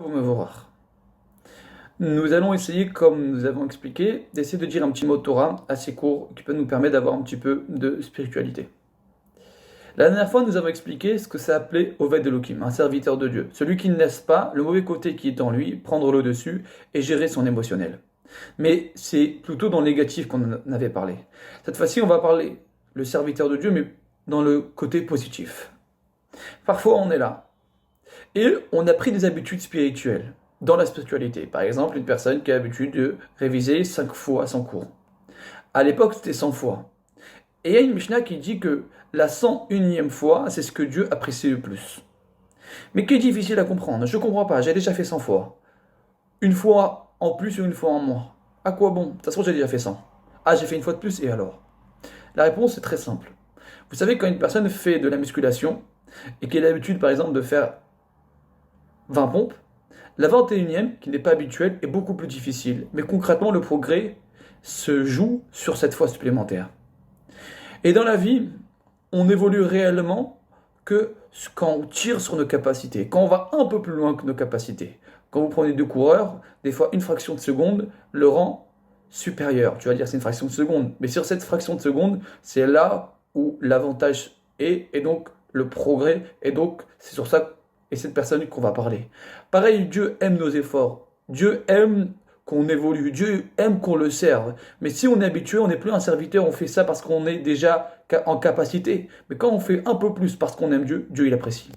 Mevorach. Nous allons essayer, comme nous avons expliqué, d'essayer de dire un petit mot de Torah assez court qui peut nous permettre d'avoir un petit peu de spiritualité. La dernière fois, nous avons expliqué ce que ça appelait Oved Elohim, un serviteur de Dieu, celui qui ne laisse pas le mauvais côté qui est en lui prendre le dessus et gérer son émotionnel. Mais c'est plutôt dans le négatif qu'on en avait parlé. Cette fois-ci, on va parler le serviteur de Dieu, mais dans le côté positif. Parfois, on est là et on a pris des habitudes spirituelles dans la spiritualité. Par exemple, une personne qui a l'habitude de réviser 5 fois son cours. À l'époque, c'était 100 fois. Et il y a une Mishnah qui dit que la 101e fois, c'est ce que Dieu apprécie le plus. Mais qui est difficile à comprendre. Je ne comprends pas, j'ai déjà fait 100 fois. Une fois en plus ou une fois en moins. À quoi bon? De toute façon, j'ai déjà fait 100. Ah, j'ai fait une fois de plus, et alors? La réponse est très simple. Vous savez, quand une personne fait de la musculation, et qu'elle a l'habitude, par exemple, de faire 20 pompes, la 21e, qui n'est pas habituelle, est beaucoup plus difficile. Mais concrètement, le progrès se joue sur cette fois supplémentaire. Et dans la vie, on évolue réellement que quand on tire sur nos capacités, quand on va un peu plus loin que nos capacités. Quand vous prenez deux coureurs, des fois une fraction de seconde le rend supérieur. Tu vas dire c'est une fraction de seconde, mais sur cette fraction de seconde, c'est là où l'avantage est, et donc le progrès, et donc c'est sur ça et cette personne qu'on va parler. Pareil, Dieu aime nos efforts, Dieu aime qu'on évolue, Dieu aime qu'on le serve. Mais si on est habitué, on n'est plus un serviteur, on fait ça parce qu'on est déjà en capacité. Mais quand on fait un peu plus parce qu'on aime Dieu, Dieu il apprécie.